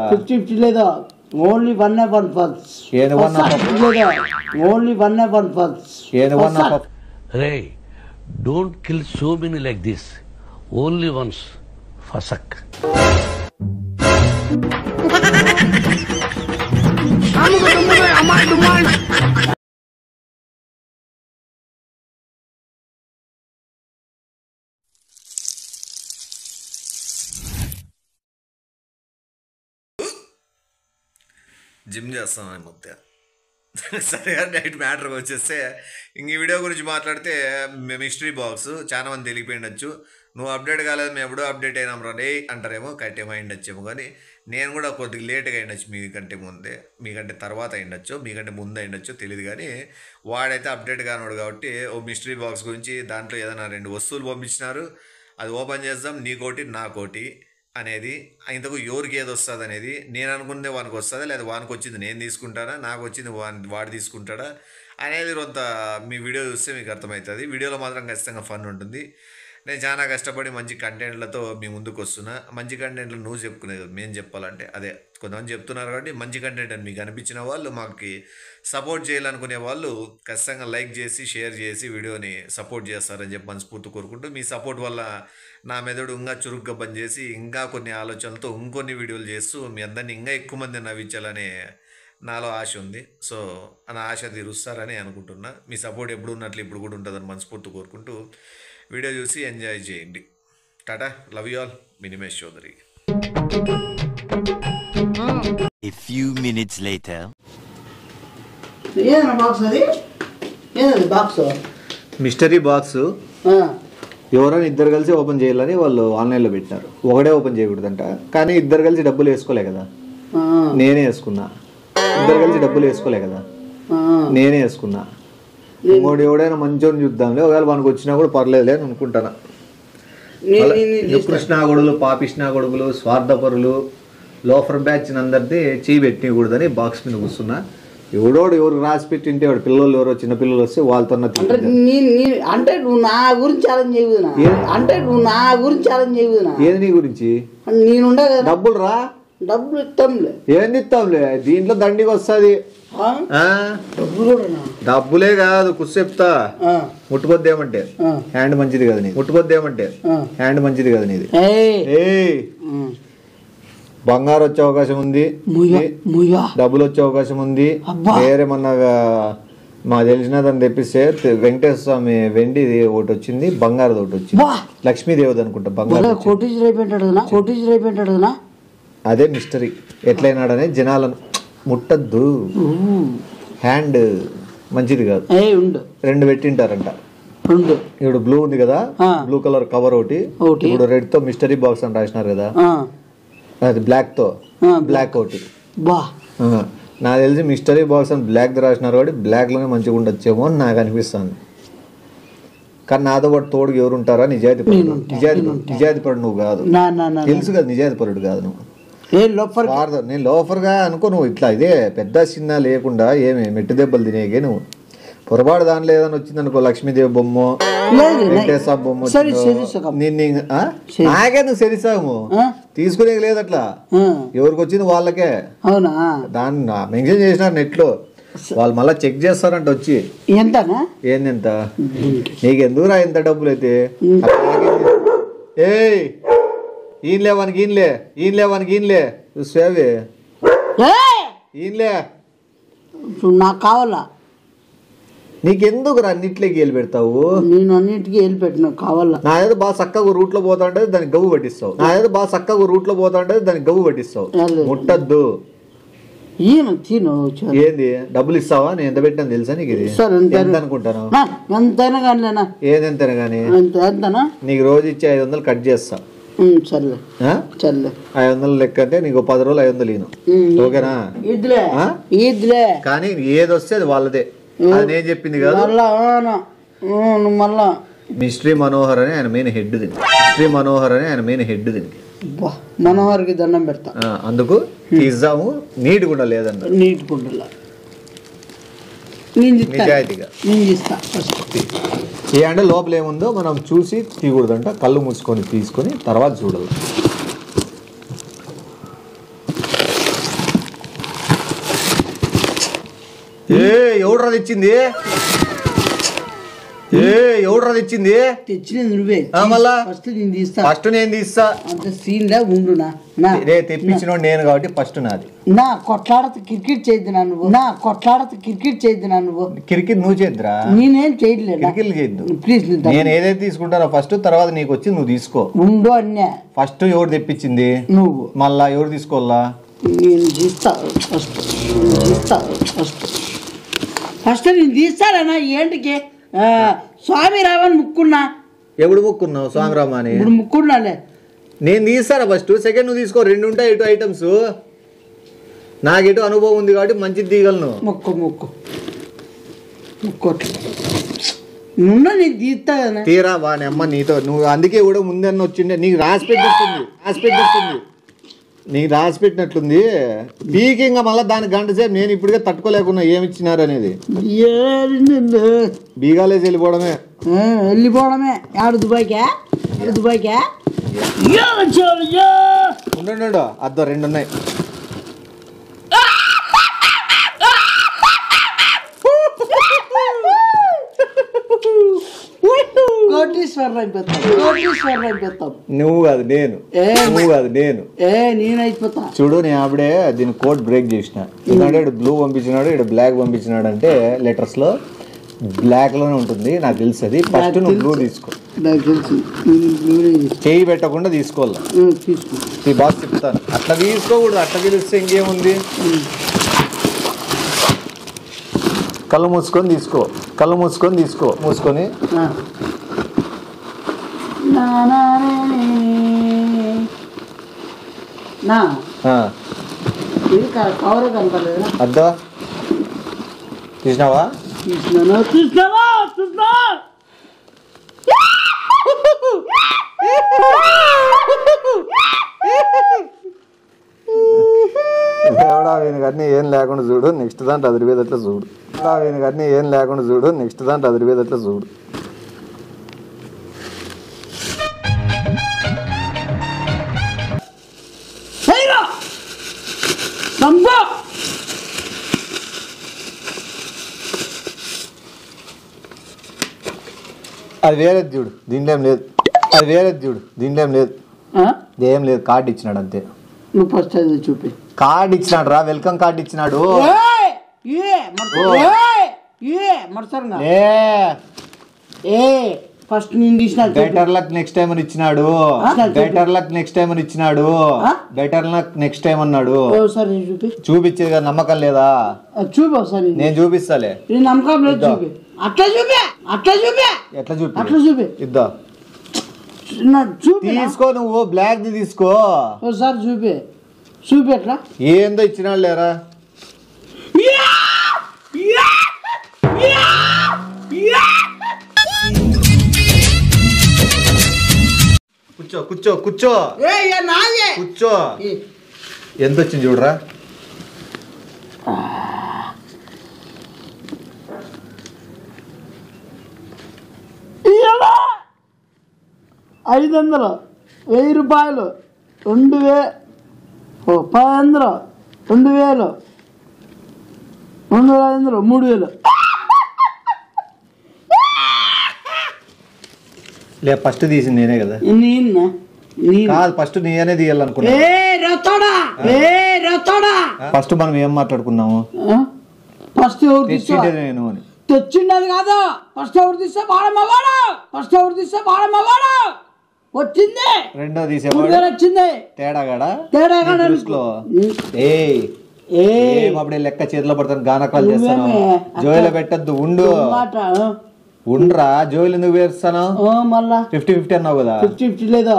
50 లేదా only 1 pulse ఏది 1 only 1 pulse ఏది 1 ray don't kill so many like this only once ఫసక్ gym చేస్తాను మధ్య సరే నైట్ మ్యాటర్కి వచ్చేస్తే ఇంక ఈ వీడియో గురించి మాట్లాడితే మిస్టరీ బాక్స్ చాలా మంది తెలిగిపోయిండొచ్చు. నువ్వు అప్డేట్ కాలేదు, మేము ఎప్పుడో అప్డేట్ అయినాం రే అంటారేమో. కరెక్టేమో అయిండొచ్చేమో, కానీ నేను కూడా కొద్దిగా లేట్గా అయిండొచ్చు. మీకంటే ముందే, మీకంటే తర్వాత అయిండొచ్చు, మీకంటే ముందు అయిండొచ్చు తెలియదు. కానీ వాడైతే అప్డేట్ కానివాడు కాబట్టి ఓ మిస్టరీ బాక్స్ గురించి దాంట్లో ఏదైనా 2 వస్తువులు పంపించినారు, అది ఓపెన్ చేద్దాం, నీకోటి నాకోటి అనేది. ఇంతకు ఎవరికి ఏది వస్తుంది అనేది నేను అనుకుందే వానికి వస్తుందా, లేదా వానికి వచ్చింది నేను తీసుకుంటానా, నాకు వచ్చింది వాడు తీసుకుంటాడా అనేది కొంత మీ వీడియో చూస్తే మీకు అర్థమవుతుంది. వీడియోలో మాత్రం ఖచ్చితంగా ఫన్ ఉంటుంది. నేను చాలా కష్టపడి మంచి కంటెంట్లతో మీ ముందుకు వస్తున్నా. మంచి కంటెంట్లు నువ్వు చెప్పుకునేది మేము చెప్పాలంటే అదే. కొంతమంది చెప్తున్నారు కాబట్టి మంచి కంటెంట్ అని మీకు అనిపించిన వాళ్ళు, మాకు సపోర్ట్ చేయాలనుకునే వాళ్ళు ఖచ్చితంగా లైక్ చేసి షేర్ చేసి వీడియోని సపోర్ట్ చేస్తారని చెప్పి మనస్ఫూర్తి కోరుకుంటూ, మీ సపోర్ట్ వల్ల నా మెదడు ఇంకా చురుగ్గా పనిచేసి ఇంకా కొన్ని ఆలోచనలతో ఇంకొన్ని వీడియోలు చేస్తూ మీ అందరినీ ఇంకా ఎక్కువ మంది నవ్వించాలనే నాలో ఆశ ఉంది. సో నా ఆశ తీరుస్తారని అనుకుంటున్నా. మీ సపోర్ట్ ఎప్పుడు ఉన్నట్లు ఇప్పుడు కూడా ఉంటుందని మనస్ఫూర్తి కోరుకుంటూ వీడియో చూసి ఎంజాయ్ చేయండి. Tata, love you all. Minimesh Chaudhary. A few minutes later. ఏదైనా బాక్స్ అది ఏదది బాక్స్ మిస్టరీ బాక్స్ ఎవరైనా ఇద్దరు కలిసి ఓపెన్ చేయాలని వాళ్ళు ఆన్లైన్లో పెట్టినారు. ఒకడే ఓపెన్ చేయకూడదంట, కానీ ఇద్దరు కలిసి డబ్బులు వేసుకోలే కదా, నేనే వేసుకున్నా. ఇద్దరు కలిసి డబ్బులు వేసుకోలే కదా, నేనే వేసుకున్నా. ఇంకోటి ఎవడైనా మంచోని చూద్దాంలే, ఒకవేళ మనకు వచ్చినా కూడా పర్లేదులే అని అనుకుంటాను. కృష్ణా గొడుగులు, పాపిష్ణా గొడుగులు, స్వార్థపరులు, లోఫర్ బ్యాచ్ అందరిది చేయి పెట్టకూడదని బాక్స్ మీద కూర్చున్నా. ఎవరు రాసి పెట్టింటే వాడు పిల్లలు ఎవరో చిన్న పిల్లలు వస్తే వాళ్ళతో అంటే నువ్వు నా గురించి ఛాలెంజ్ చేయవునా, అంటే నువ్వు నా గురించి ఛాలెంజ్ చేయవునా. ఏది నీ గురించి? నేనుండే కదా. డబ్బులు రా, డబ్బులు ఇస్తాంలే. ఏంది ఇస్తాంలే, దీంట్లో దండికి వస్తుంది. డబ్బులే కాదు, కుస్ చెప్తా. ముట్టుకొద్దేమంటే హ్యాండ్ మంచిది కదా నీది, ముట్టుకొద్దేమంటే హ్యాండ్ మంచిది కదా నీది. బంగారు వచ్చే అవకాశం ఉంది, డబ్బులు వచ్చే అవకాశం ఉంది. వేరే మొన్న మాకు తెలిసినదని తెప్పిస్తే వెంకటేశ్వర స్వామి వెండి ఒకటి వచ్చింది, బంగారు ఒకటి వచ్చింది. లక్ష్మీదేవిది అనుకుంటా బంగారు. అదే మిస్టరీ. ఎట్లయినాడనే జనాలను ముట్టద్దు, హ్యాండ్ మంచిది కాదు. 2 పెట్టింటారంట. ఇప్పుడు బ్లూ ఉంది కదా, బ్లూ కలర్ కవర్ ఒకటి. ఇప్పుడు రెడ్ తో మిస్టరీ బాక్స్ అని రాసినారు కదా, అది బ్లాక్ తో బ్లాక్ ఒకటి. నాకు తెలిసి మిస్టరీ బాక్స్ అని బ్లాక్ రాసినారు కాబట్టి బ్లాక్ లోనే మంచిగా ఉండొచ్చేమో అని నాకు అనిపిస్తుంది. కానీ నాతో పాటు తోడుగా ఎవరు ఉంటారా? నిజాయితీ పరుడు నువ్వు కాదు, తెలుసు కదా. నిజాయితీ పరుడు కాదు నువ్వు. నేను లోఫర్గా అనుకో నువ్వు. ఇట్లా ఇదే పెద్ద చిన్న లేకుండా ఏమి మెట్టు దెబ్బలు తినేగే నువ్వు. పొరపాటు దాంట్లో ఏదైనా వచ్చింది అనుకో, లక్ష్మీదేవి బొమ్మ, వెంకటేశ్వర బొమ్మ, నాకే నువ్వు సరిసాము తీసుకునే లేదు. అట్లా ఎవరికి వచ్చింది వాళ్ళకే. దాన్ని మెన్షన్ చేసినారు నెట్ లో, వాళ్ళు మళ్ళీ చెక్ చేస్తారంట వచ్చి. ఏందెంత నీకెందుకు రా ఇంత డబ్బులు అయితే? ఈయనలే వానికి ఈయనలే చూసేవి ఈయనలే నాకు కావాలా. నీకెందుకు అన్నిట్లోకి వెళ్ళి పెడతావు? నేను అన్నిటికీ వెళ్ళి పెట్టినా కావాలా. నా ఏదో బాగా చక్కగా రూట్ లో పోతా ఉంటే దానికి గవ్వు పట్టిస్తావు. ముట్టద్దు. ఏంది డబ్బులు ఇస్తావా? నేను ఎంత పెట్టాను తెలుసా నీకు? ఇది ఎంత అనుకుంటాను? ఏదెంతైనా గానీ నీకు రోజు ఇచ్చే 500 కట్ చేస్తా. 500 లెక్క అంటే నీకు 10 రోజులు 500 ఇను, ఓకేనా? కానీ ఏది వస్తే అది వాళ్ళదే. అది నేను చెప్పింది కాదు. మిస్టరీ మనోహర్ అని ఆయన మెయిన్ హెడ్ దీనికి. మనోహర్కి దండం పెడతా. అందుకు ఇద్దాము. నీట్ కూడా లేదన్న, నిజాయితీగా ఏ అంటే లోపల ఏముందో మనం చూసి తీయకూడదంట. కళ్ళు మూసుకొని తీసుకొని తర్వాత చూడాలి. ఎవడ్రా తెచ్చింది? ఎవడ్రా తెచ్చింది? తెచ్చినది నువ్వే. మళ్ళా ఫస్ట్ నేను తీస్తా. ఫస్ట్ నేను తీస్తా. అంత సీన్ లా ఉండునా. తెప్పించినోడు నేను కాబట్టి ఫస్ట్ నాది. నా కొట్లాడత క్రికెట్ చేయద్దునా నువ్వు. నా కొట్లాడత క్రికెట్ చేయద్దునా నువ్వు. క్రికెట్ నువ్వు చేద్దురా, నేనేం చేయలేదు. క్రికెట్ చేయద్దు ప్లీజ్. నేను ఏదైతే తీసుకుంటానో ఫస్ట్, తర్వాత నీకు వచ్చి నువ్వు తీసుకో. ఉండు అన్నే. ఫస్ట్ ఎవరు తెప్పించింది? నువ్వు. మళ్ళా ఎవరు తీసుకోవాలా? నేను తీస్తా ఫస్ట్. ఫస్ట్ నేను తీస్తానన్నా. ఏంటికి స్వామి రావని ముక్కున్నా. ఎప్పుడు ముక్కున్నావు స్వామి రామా అని? ఇప్పుడు ముక్కున్నాలే. నేను తీస్తాను ఫస్ట్, సెకండ్ నువ్వు తీసుకో. 2 ఉంటాయి ఇటు ఐటమ్స్. నాకు ఎటు అనుభవం ఉంది కాబట్టి మంచిది తీయగలను. ముక్కు నున్న నేను తీస్తా కదా. తీరా వాని అమ్మ నీతో. నువ్వు అందుకే కూడా ముందన్న వచ్చిండే. నీకు రాసి పెట్టినట్టుంది. నీకు రాసి పెట్టినట్లుంది. పీకింగ్ మళ్ళీ దాని గంట సేపు నేను ఇప్పుడుగా తట్టుకోలేకున్నా ఏమి ఇచ్చినారు అనేది. బీగాలేసి వెళ్ళిపోవడమే. ఆడు దుబాయ్కా ఉండు అద్దో 2 ఉన్నాయి. నువ్వు కాదు నేను. నేనైపోతా. చూడు, నేను అప్పుడే దీని కోడ్ బ్రేక్ చేసిన. ఎందుకంటే ఇటు బ్లూ పంపించినాడు, ఇటు బ్లాక్ పంపించినాడు. అంటే లెటర్స్ లో బ్లాక్ లోనే ఉంటుంది. నాకు తెలుసు అది. ఫస్ట్ నువ్వు బ్లూ తీసుకో. చేయి పెట్టకుండా తీసుకోవాలి. ఈ బాక్స్ చెప్తాను. అట్లా తీసుకోకూడదు. అట్లా తెలిస్తే ఇంకేముంది. కళ్ళు మూసుకొని తీసుకో. మూసుకొని అద్దా తీసినావా? వీనికన్నీ ఏం లేకుండా చూడు. నెక్స్ట్ దాంట్లో అదిరిపోయేదట్లా చూడు. అది వేరేది చూడు. దీంట్లో ఏం లేదు. ఏం లేదు. కార్డు ఇచ్చినాడు అంతే. నువ్వు ఫస్ట్ అది చూపి. కార్డు ఇచ్చినాడు రా. వెల్కమ్ కార్డు ఇచ్చినాడు. ఫస్ట్ నేను తీసిన బెటర్ లక్ నెక్స్ట్ టైం అని ఇచ్చినాడు. అన్నాడు. చూపించేది కదా, నమ్మకం లేదా? చూపి ఒకసారి. నేను చూపిస్తాలే. నమ్మకం లేదు. చూపి. అట్లా చూపి. ఇద్దా తీసుకో. నువ్వు బ్లాక్ ది తీసుకో. ఒకసారి చూపి ఎట్లా. ఏందో ఇచ్చినాడు లేరా. కూర్చో. ఎంత వచ్చింది చూడరా. $500, ₹1000, 2000, 1500, 2000, 2500, 3000. లే ఫస్ట్ తీసింది నేనే కదా. కాదు, ఫస్ట్ నేనే తీయాలనుకున్నా. ఫస్ట్ మనం ఏం మాట్లాడుకున్నాము? ఫస్ట్ నేను అని తెచ్చిండది కాదు. ఫస్ట్ ఎవరు తీస్తే బాడమవాడు వచ్చింది. రెండో తీసేవాడు వచ్చింది. తేడాగాడా అప్పుడే లెక్క చేతిలో పడతాను. గానకాలు చేస్తాను. జోయిలో పెట్టద్దు. ఉండ్రా. జోయిలు ఎందుకు వేస్తాను? మళ్ళా 50-50 అన్నావు కదా. 50-50 లేదా.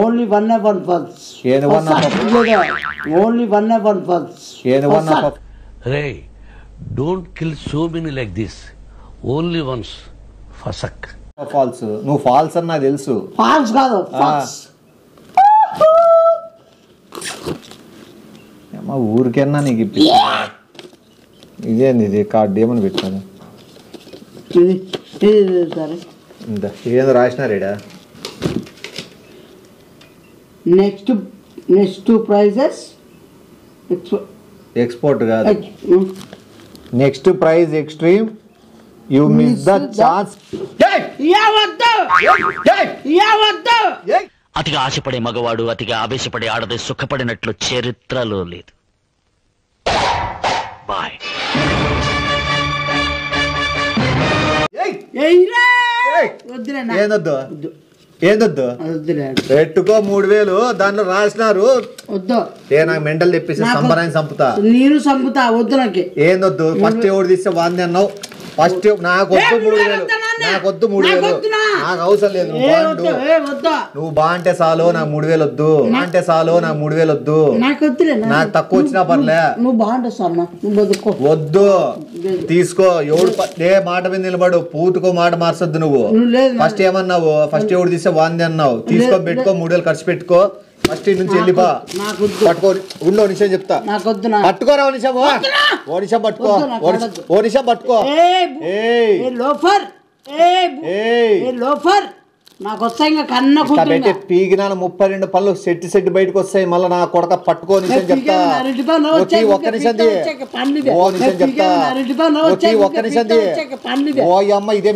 Only 1 false. ఏది 1 ఓన్లీ 1 ఫల్స్. ఏది 1 ray don't kill so many like this. Only once ఫసక్. ఫాల్స్. నువ్వు ఫాల్స్ అని నాకు తెలుసు. ఫాల్స్ కాదు, ఫాల్స్. ఊరికన్నా నీకు ఇదేంది? ఇది కార్డు ఏమని పెట్టాను? ఇంత ఏదో రాసినారేడా. నెక్స్ట్ ప్రైజెస్ ఎక్స్పోర్ట్ కాదు. Next prize extreme. You miss the chance. అతిగా ఆశపడే మగవాడు అతిగా ఆవేశపడే ఆడది సుఖపడినట్లు చరిత్రలో లేదు. బాయ్. ఏందొద్దు పెట్టుకో 3000 దాంట్లో రాసినారు. నాకు మెంటల్ తెప్పిస్తే సంబరాన్ని చంపుతా. నేను చంపుతా. వద్దు నాకు. ఏందొద్దు ఫస్ట్ ఎవరు తీస్తే వాంది అన్నావు. ఫస్ట్ నాకొద్దు 3000. నాకొద్దు 3000. నాకు అవసరం లేదు. నువ్వు బాగుంటే చాలు. నాకు 3000 వద్దు. అంటే చాలు. నాకు 3000 వద్దు. నాకు తక్కువ వచ్చినా పర్లే. నువ్వు బాగుంటావు. వద్దు తీసుకో. ఎవడు ఏ మాట మీద నిలబడు. పూతుకో మాట మార్చొద్దు నువ్వు. ఫస్ట్ ఏమన్నావు? ఫస్ట్ ఎవడు తీస్తే వాంది అన్నావు. తీసుకో పెట్టుకో. 3000 ఖర్చు పెట్టుకో. ఫస్ట్ నుంచి వెళ్ళిపా. పట్టుకో. ఉండో నిమిషం చెప్తా. పట్టుకోరా. నిమిషం పట్టుకో. నిమిషం పట్టుకో. పెట్టే పీగినాలు 32 పళ్ళు సెట్ బయటకు వస్తాయి. మళ్ళీ నా కొడక పట్టుకో. నిమిషం చెప్తా. ఒక్క నిమిషం చెప్తా. ఒక్క నిమిషం. ఓ అమ్మ ఇదే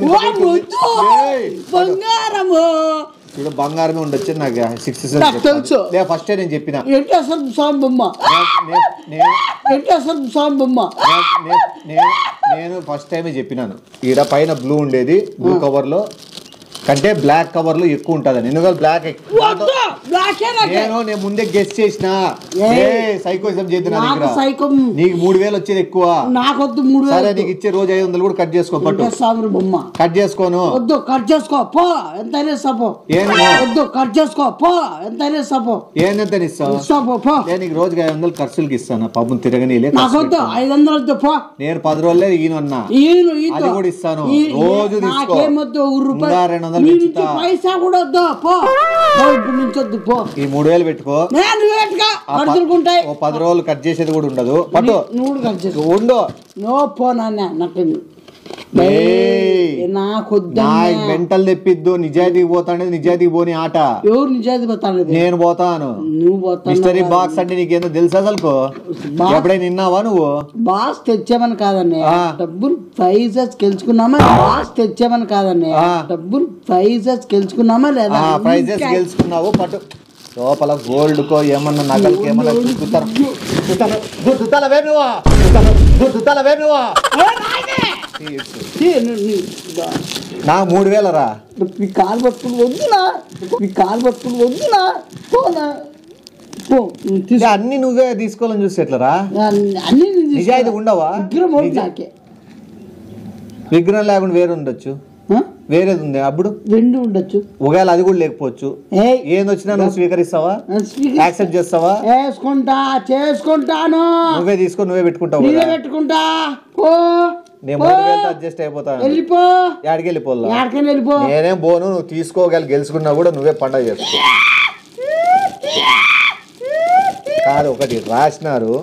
ఇప్పుడు బంగారమే ఉండొచ్చు. నాకు 6 తెలుసు. ఫస్ట్ నేను చెప్పిన నేను ఫస్ట్ టైమే చెప్పినాను. ఈడ పైన బ్లూ ఉండేది. బ్లూ కవర్ లో కంటే బ్లాక్ కవర్ లో ఎక్కువ ఉంటదని. ఎందుకంటే బ్లాక్ నేను ముందే గెస్ చేసిన. సైకోయిజం చేద్దాం. నీకు 3000 వచ్చేది ఎక్కువ. సరే నీకు ఇచ్చే రోజు 500 కూడా కట్ చేసుకో. పట్టు కట్ చేసుకోను. కట్ చేసుకో పో. ఎంత కట్ చేసుకో పో. ఎంత ఇస్తావు? నేను రోజుకి 500 ఖర్చులకి ఇస్తాను. పబ్బుని తిరగనీలే. 500 పో. నేను 10 రోజులే ఈయనన్నా. అది కూడా ఇస్తాను. రోజు తీసుకో. 200 పైసా కూడా వద్దు పో. ఈ 3000 పెట్టుకో. 10 రోజులు కట్ చేసేది కూడా ఉండదు. పట్టు. నువ్వు కట్ చేసుకో. ఉండు. నో పో నాన్న. నాకు మెంటల్ తెప్పిద్దు. నిజాయితీకి పోతాండేది నిజాయితీకి పోని ఆట. ఎవరు నిజాయితీ పోతాను? నేను పోతాను. మిస్టరీ బాక్స్ అంటే నీకేందో తెలుసా? అసలు ఎప్పుడైనా విన్నావా నువ్వు? బాక్స్ తెచ్చామని కాదండి. డబ్బులు ప్రైజెస్ గెలుచుకున్నామా? బాక్స్ తెచ్చామని కాదండి. డబ్బులు ప్రైజెస్ గెలుచుకున్నామా లేదా? ప్రైజెస్ గెలుచుకున్నావు. పట్టు. లోపల గోల్డ్ కో ఏమన్నా నగలకి ఏమన్నా నా 3000 రా. మీ కాలు పట్టుకుని వద్దునా. మీ కాలు పట్టుకుని వద్దునా. పోనా అన్ని నువ్వే తీసుకోవాలని చూస్తే ఎట్లరా? అన్ని నిజాయితీ ఉండవా? విగ్రహం లేకుండా వేరే ఉండొచ్చు. వేరేది ఉంది. అప్పుడు 2 ఉండొచ్చు. ఒకవేళ అది కూడా లేకపోవచ్చు. ఏదొచ్చినా నువ్వు స్వీకరిస్తావా? యాక్సెప్ట్ చేస్తావా? చేసుకుంటాను. నువ్వే తీసుకో. నువ్వే పెట్టుకుంటావు. పెట్టుకుంటా. నేను 3000 అడ్జస్ట్ అయిపోతాను. యాడికి వెళ్ళిపో. నేనేం పోను. నువ్వు తీసుకోగల గెలుచుకున్నా కూడా నువ్వే పండగ చేసుకో. కాదు ఒకటి రాసినారు.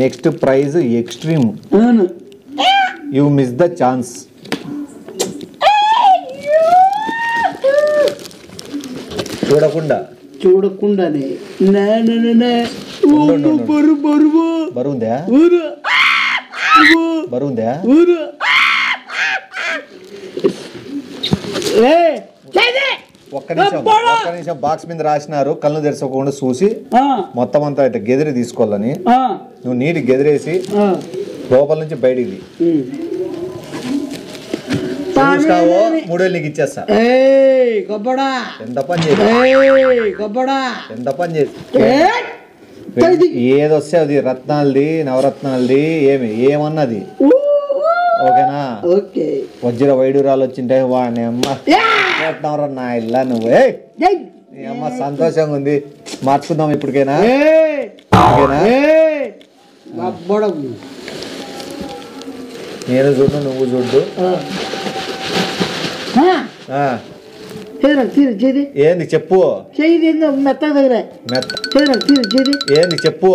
Next prize extreme. You miss the chance. చూడకుండానే బరువుందా? ఒక్క నిమిషం బాక్స్ మీద రాసినారు. కళ్ళు తెరచకుండా చూసి మొత్తం అంతా అయితే గెదిరి తీసుకోవాలని. నువ్వు నీటి గెదిరేసి లోపల నుంచి బయటికి 3000 నీకు ఇచ్చేస్తా. ఎంత పని చేసి ఏదొస్తే అది రత్నాలది నవరత్నాలది ఏమన్నది. ఓకేనా? వజ్ర వైడూరాలు వచ్చింటాయి. వాని అమ్మ నా ఇల్లా నువ్వే అమ్మ సంతోషంగా ఉంది. మార్చుకుందాం ఇప్పటికైనా. నేను చూడు నువ్వు చూడు. ఏంది చెప్పు. ఏంది చెప్పు.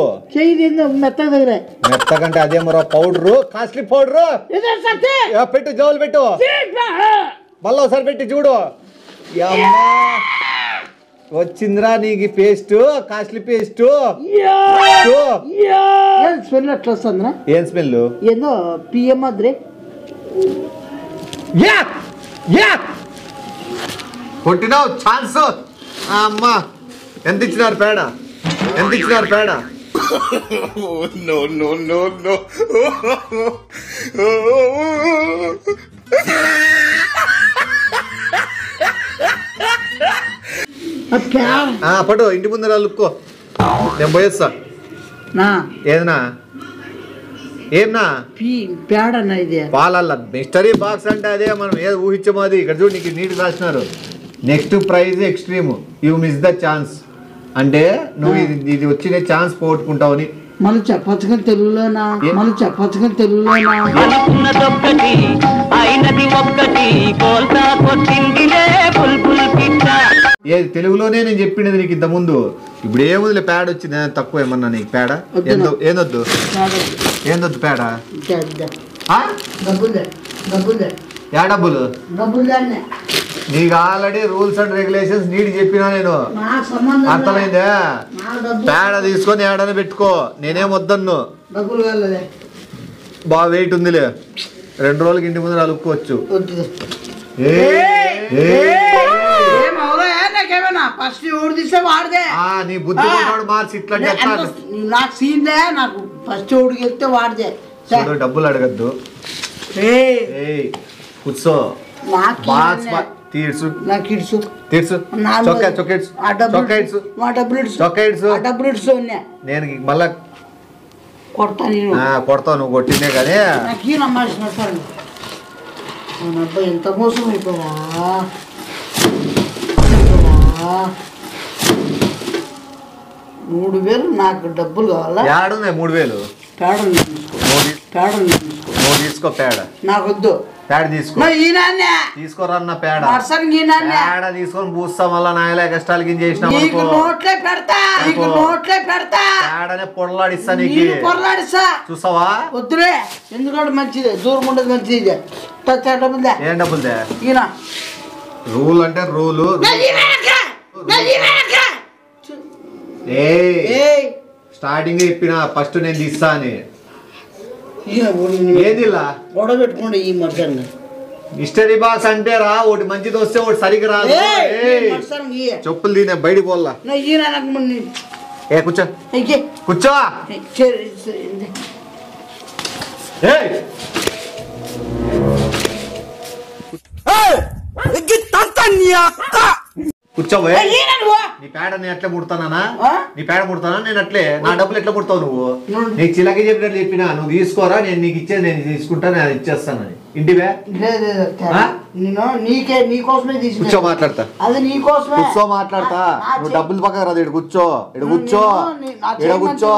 మెత్తకంటే అదే మరో పౌడరు. కాస్ట్లీ పౌడరు పెట్టు. జోలు పెట్టు. మళ్ళీ ఒకసారి పెట్టి చూడు. వచ్చిందిరా నీకు పేస్ట్. Costly paste. స్మెల్ ఎట్లా వస్తుందిరా? ఏం స్మెల్? ఏదో పిఎం అద్రే కొట్టినావు ఛాన్స్. అమ్మా ఎంత ఇచ్చినారు పేడ? ఎంత ఇచ్చినారు పేడ? పడు ఇంటి ముందర లుక్కో, నేను పోయేస్తా. ఏదన్నా ఏమన్నా పేడన్నా ఇది పాలల్ల మిస్టరీ బాక్స్ అంటే అదే మనం ఏది ఊహించమో అది. ఇక్కడ చూడు నీకు నీట్ రాసినారు. Next prize extreme, you miss the chance. అంటే నువ్వు ఇది వచ్చిన ఛాన్స్ పోగొట్టుకుంటావని. మనం చెప్పచ్చుగా తెలుగులోనా? మనం చెప్పచ్చుగా తెలుగులోనా? ఏది తెలుగులోనే నేను చెప్పిండేది నీకు ఇంత ముందు. ఇప్పుడు ఏముందిలే పేడ వచ్చింది తక్కువ ఏమన్నా నీకు పేడ? ఏందొద్దు ఏందొద్దు పేడ? యా డబ్బులు? నీకు ఆల్రెడీ రూల్స్ అండ్ రెగ్యులేషన్స్ నీటి చెప్పినా నేను, అర్థమైందే? పేడ తీసుకొని ఏడని పెట్టుకో, నేనేం వద్దన్ను. బాగా వెయిట్ ఉందిలే, 2 రోజులకి ఇంటి ముందు అలుక్కోవచ్చు. నీ బుద్ధి మార్చి ఇట్లా నాకు సీన్లే, నాకు ఫస్ట్ ఓడికి వెళ్తే వాడితే డబ్బులు అడగద్దు. కూర్చో, తీర్చు తీర్చు, నేను మళ్ళా కొడతావు. నువ్వు కొట్టిందే కానీ ఎంత మోసం అయిపోయా. 3000 నాకు డబ్బులు కావాలా? ఏడుంది 3000? పేడ నువ్వు తీసుకో పేడ. నాకు వద్దు పేడ తీసుకో. తీసుకోరన్న పేడ. పేడ తీసుకొని పూస్తా మళ్ళా నాయలే కష్టాలు గిన్ చేసిన పేడనే పొడలాడిస్తా నీకు. చూసావా? వద్దులే, ఎందుకంటే మంచిది, దూరం ఉండదు మంచిది. ఏం డబ్బులుదే? రూల్ అంటే రూలు. స్టార్టింగ్ చెప్పిన ఫస్ట్ నేను తీస్తా అని. ఏదిలా గొడవ పెట్టుకోండి ఈ మధ్యాహ్నం. మిస్టరీ బాక్స్ అంటే రా, ఒకటి మంచిది వస్తే ఒకటి సరిగ్గా రాదు. చెప్పులు దీనే బయటికి పోల్లా. కూర్చో కూర్చో. కూర్చోబోయే. నీ పేడ నేను ఎట్లా ముడతానా? నీ పేడ ముడతానా నేను అట్లే? నా డబ్బులు ఎట్లా ముడతావు నువ్వు? నీకు చిలక చెప్పినట్లు చెప్పినా, నువ్వు తీసుకోరా, నేను నీకు ఇచ్చేది నేను తీసుకుంటా, నేను ఇచ్చేస్తానని. ఇంటివే కూర్చో మాట్లాడతా. కూర్చో మాట్లాడతా. నువ్వు డబ్బులు పక్కన రాదు. ఇడు కూర్చో, ఇడు కూర్చో, ఇడ కూర్చో,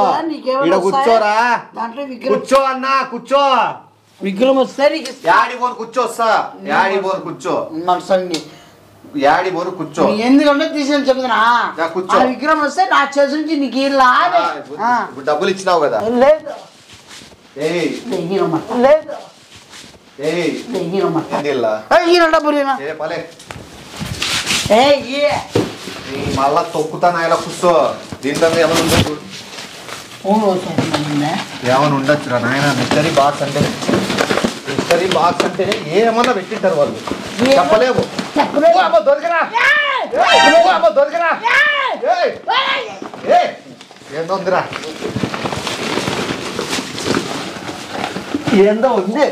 ఇడ కూర్చోరా. కూర్చో అన్నా, కూర్చో. విగ్రహం వస్తే యాడి బోన్ కూర్చో వస్తా. యాడి బోన్ కూర్చో, యాడి బోరు కూర్చో. ఎందుకంటే తీసుకొని చెప్తున్నా, కూర్చో. విగ్రహం వస్తే నా చేసి నుంచి నీకు డబ్బులు ఇచ్చినావు కదా? లేదు డబ్బులు మళ్ళా తొక్కుతాను ఇలా. కూర్చో. దీంట్లో ఏమైనా ఉండొచ్చు, ఏమైనా ఉండొచ్చురా నాయన. మిస్టరీ బాక్స్ అంటే, మిస్టరీ బాక్స్ అంటే ఏమన్నా పెట్టింటారు వాళ్ళు, చెప్పలేము. దొరికరా దొరికరా. ఏందోందిరా, ఏందో ఉంది,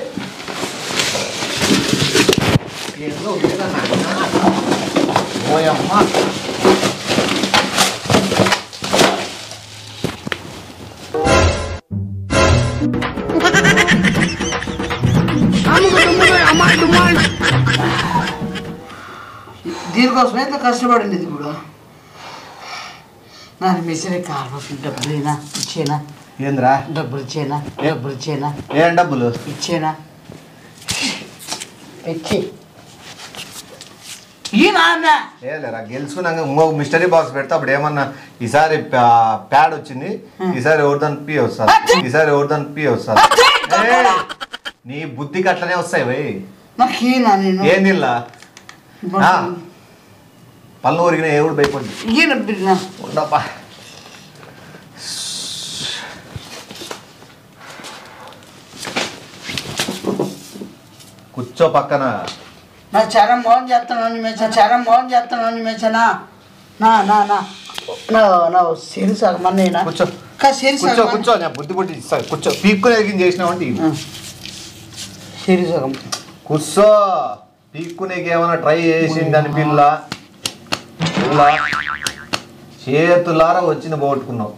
ఏందో ఉంది. ఓయమ్మా, దీనికోసం ఎంత కష్టపడింది ఇది కూడా. నాకు మిషన్ కావాల్సిన డబ్బులేనా ఇచ్చేనా? ఏంద్రా డబ్బులు ఇచ్చేనా? డబ్బులు ఇచ్చేనా? ఏం డబ్బులు ఇచ్చేనా? ఇచ్చి ఏలేరా గెలుచుకున్నాక ఇంకో మిస్టరీ బాక్స్ పెడతా. అప్పుడు ఏమన్నా ఈసారి ప్యాడ్ వచ్చింది, ఈసారి ఎవరిదాని పి వస్తుంది, ఈసారి ఎవరిదాని పి వస్తుంది. నీ బుద్ధికి అట్లనే వస్తాయి భయ్. ఏంది పళ్ళు ఊరికిన ఎవడు భయపడి ఉండప్పా. కూర్చో పక్కన. నా చరం మోహన్ చేస్తున్నాను నిమేచనా నా నా నా నా నా సిరి సగం అన్నయ్యనా కూర్చో సిరి కూర్చో సగం కూర్చో నేను బుద్ధి ఇస్తాను. కూర్చో పీక్కునే చేసినావంటే సిరి సగం కూర్చో. పీక్కునేకి ఏమైనా ట్రై చేసిందని పిల్ల చేతులారా వచ్చిన పోగొట్టుకున్నావు.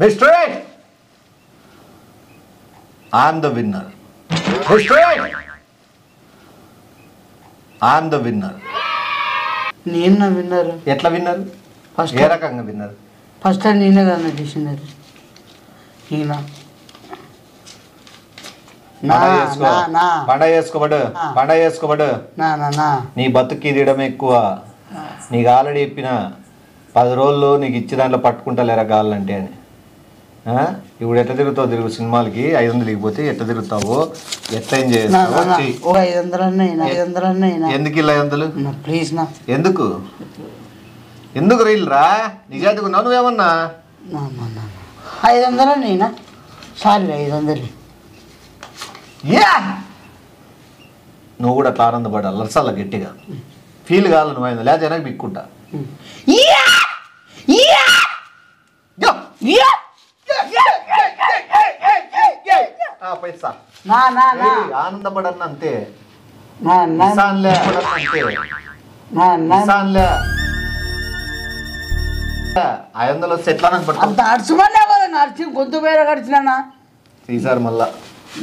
Mister I'm the winner. I'm the winner. నేను విన్నారు. ఎట్లా విన్నారు? ఫస్ట్ ఏ రకంగా విన్నారు? ఫస్ట్ టైం నేనే కదా చేసినారు. పండగ చేసుకోబడు. నీ బతుకు తీయడం ఎక్కువ. నీకు ఆల్రెడీ చెప్పిన 10 రోజులు నీకు ఇచ్చి దాంట్లో పట్టుకుంటా కావాలంటే అని. ఇప్పుడు ఎట్లా తిరుగుతావు? తిరుగు సినిమాలకి 500 ఇకపోతే ఎట్లా తిరుగుతావు? ఎట్లా ఏం చేస్తావు? ఎందుకు ఇలా 500? ప్లీజ్ నా ఎందుకు రీల్ రా? నిజానికి నువ్వేమన్నా 500 నేనా? సారీ 500. నువ్వు కూడా అట్లా ఆనందపడాలి. లర్సాల గట్టిగా ఫీల్ కావాలి. నువ్వు 500 లేదా వెనక్కి బిక్కుంటా. పైసా ఆనందపడన్న అంతే. అందులో సెట్లా నడిచి గొంతు పేర గడిచినా ఈసారి మళ్ళా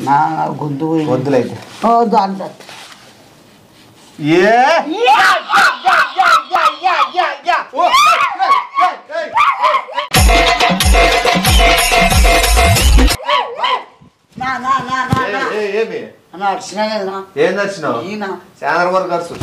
నా గొంతు వద్దులైతే వద్దు అంత ఏం నచ్చినావు? చాలా వరకు ఖర్చు